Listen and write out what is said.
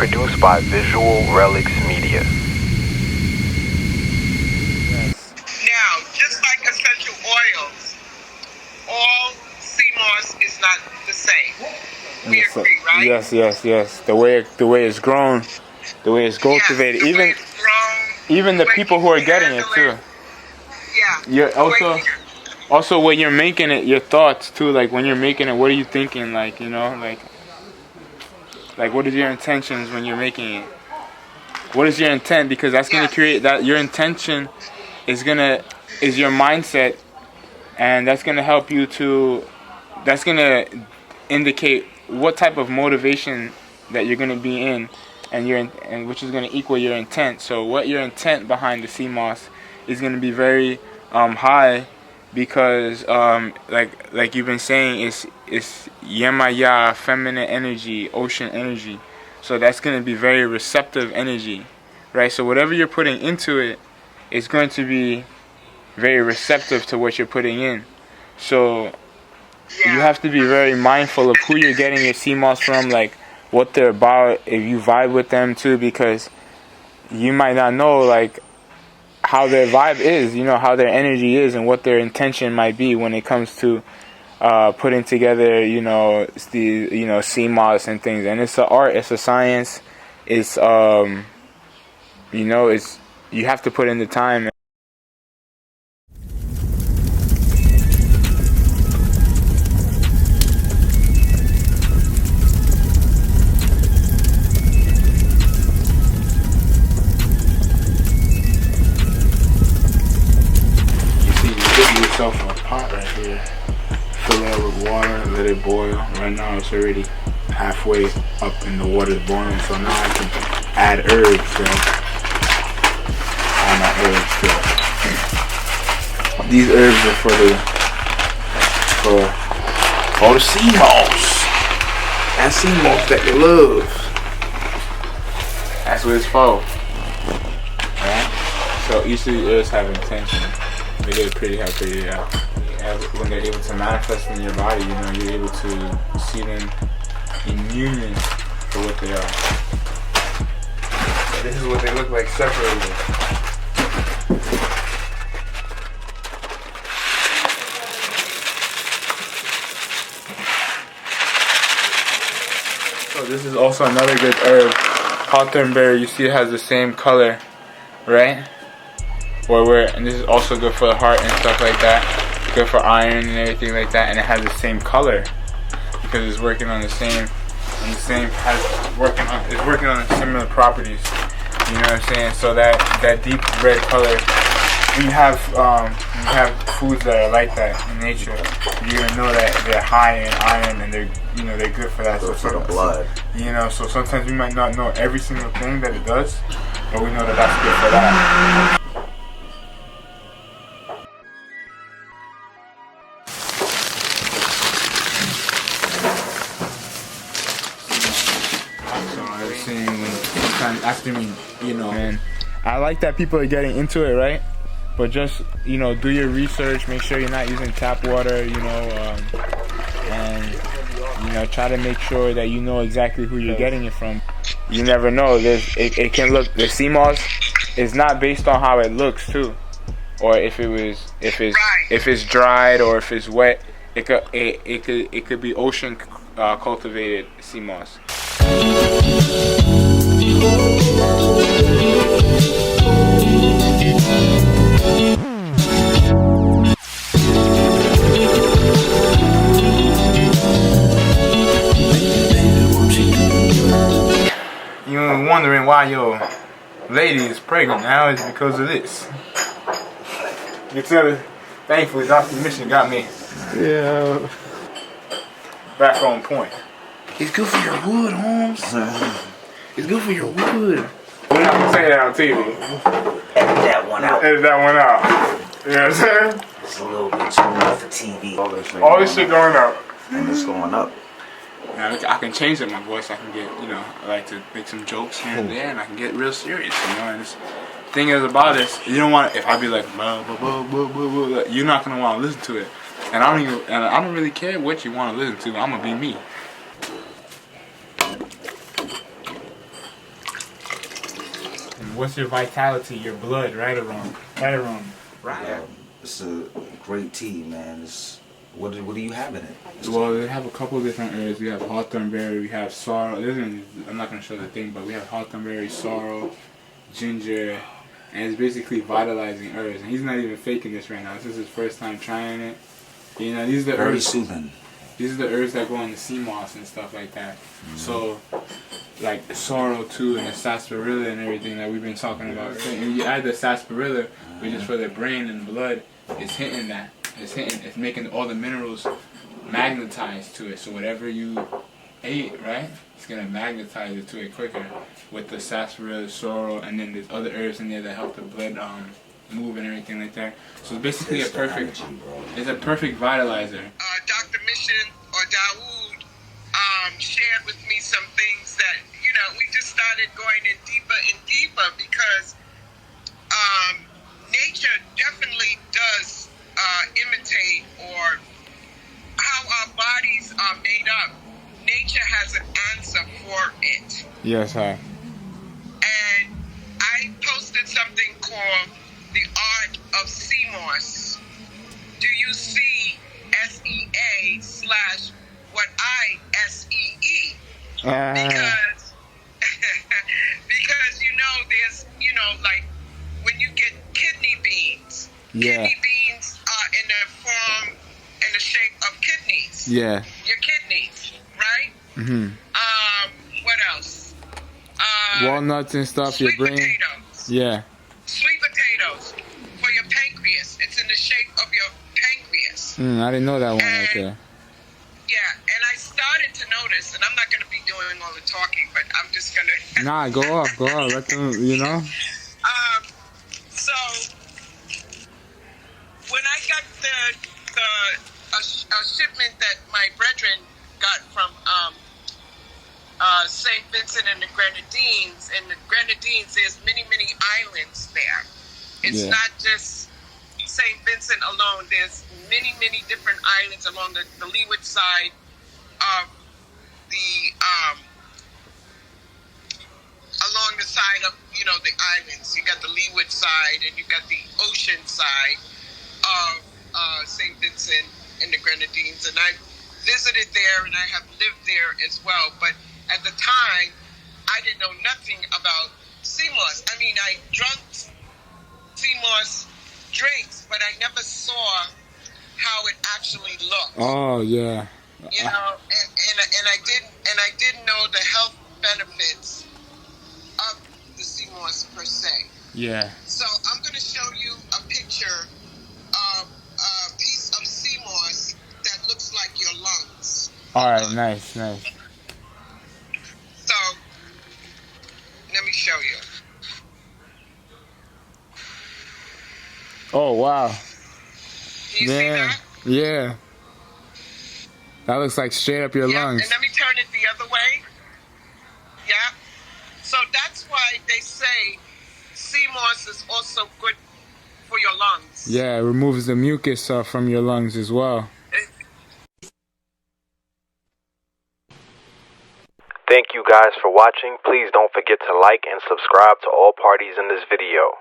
produced by Visual Relics Media. Now, just like essential oils, all sea moss is not the same. We agree, right? Yes. The way it's grown, the way it's cultivated, even the people who are getting it too. Yeah. You're also when you're making it, your thoughts too. Like when you're making it, what are you thinking? Like like what is your intentions when you're making it? What is your intent? Because that's gonna create that. Your intention is your mindset, and that's gonna help you to. That's gonna indicate what type of motivation that you're gonna be in, and which is gonna equal your intent. So what your intent behind the sea moss is gonna be very high, because like you've been saying, it's Yemaya, feminine energy, ocean energy. So that's gonna be very receptive energy, right? So whatever you're putting into it is going to be very receptive to what you're putting in. So you have to be very mindful of who you're getting your sea moss from, like what they're about, if you vibe with them too, because you might not know like how their vibe is, how their energy is, and what their intention might be when it comes to putting together, the sea moss and things. And it's an art, it's a science, it's it's you have to put in the time. A pot right here, fill it up with water, let it boil. Right now it's already halfway up and the water's boiling, so now I can add herbs. Add my herbs to it. These herbs are for all the sea moss. That sea moss that you love. That's what it's for. Right? So each of the herbs have intention. When they're able to manifest in your body, you're able to see them in union for what they are. So this is what they look like separated. So this is also another good herb, hawthornberry. You see it has the same color, right? And this is also good for the heart and stuff like that. Good for iron and everything like that, and it has the same color because it's working on it's working on similar properties. You know what I'm saying? So that deep red color. When you have foods that are like that in nature, you're gonna know that they're high in iron and they're good for that. So for the blood. So sometimes we might not know every single thing that it does, but we know that that's good for that. After me, man, I like that people are getting into it, right? But just do your research, make sure you're not using tap water, and try to make sure that you know exactly who you're getting it from. You never know. It can look, the sea moss is not based on how it looks too, or if it's dried or if it's wet. It could be ocean cultivated sea moss. You're wondering why your lady is pregnant now, is because of this. You tell her, thankfully Dr. Mission got me. Yeah. Back on point. It's good for your wood, Holmes. It's good for your wood. We're not gonna say that on TV. Edit that one out. You know what I'm saying? It's a little bit too much for TV. All this shit going up. And it's going up. Now, I can change up my voice. I can get, I like to make some jokes here and there, and I can get real serious, And this thing is about this, you don't want, if I be like, blah, blah, blah, blah, blah, blah, you're not gonna want to listen to it. And I don't really care what you want to listen to. I'm gonna be me. what's your vitality, your blood, right or wrong? Right or wrong? Right. It's a great tea, man. What do you have in it? Well, they have a couple of different herbs. We have hawthornberry, we have sorrel. I'm not gonna show the thing, but we have hawthornberry, sorrel, ginger, and it's basically vitalizing herbs. And he's not even faking this right now. This is his first time trying it. You know, these are the Very herbs. soothing. These are the herbs that go in the sea moss and stuff like that. So, like the sorrel too, and the sarsaparilla and everything that we've been talking about. And you add the sarsaparilla, which is for the brain and blood, it's hitting that. It's making all the minerals magnetized to it. So whatever you ate, right, it's gonna magnetize it to it quicker with the sarsaparilla, sorrel, and then there's other herbs in there that help the blood move and everything like that. So it's basically it's a perfect vitalizer. Dr. Mission or Dawood shared with me some things that, you know, we just started going in deeper and deeper because nature definitely does imitate or how our bodies are made up. Nature has an answer for it. Yes, hi. And I posted something called The Art of Sea Moss. Do you see SEA / what I SEE? Because because you know there's, you know, like when you get kidney beans. Yeah. Kidney beans are in the shape of kidneys. Yeah. Your kidneys, right? Mhm. What else? Walnuts and stuff. Sweet Your brain. potatoes. Yeah. Sweet potatoes for your pancreas. It's in the shape of your pancreas. I didn't know that one right there. Yeah, and I started to notice, and I'm not going to be doing all the talking, but I'm just going to... Nah, go off. Let them, you know. So, when I got a shipment that my brethren got from St. Vincent and the Grenadines, there's many, many islands there. It's not just St. Vincent alone. There's many, many different islands along the leeward side of along the side of, you know, the islands. You got the leeward side and you got the ocean side of St. Vincent and the Grenadines. And I visited there and I have lived there as well. But at the time, I didn't know nothing about sea moss. I mean, I drank sea moss drinks, but I never saw how it actually looked. Oh yeah. You know, and I didn't know the health benefits of the sea moss per se. Yeah. So I'm going to show you a picture of a piece of sea moss that looks like your lungs. All right. Nice. So let me show you. Oh wow. Do you see that? Yeah. That looks like straight up your lungs. And let me turn it the other way. Yeah. So that's why they say sea moss is also good for your lungs. Yeah, it removes the mucus from your lungs as well. Thank you guys for watching. Please don't forget to like and subscribe to all parties in this video.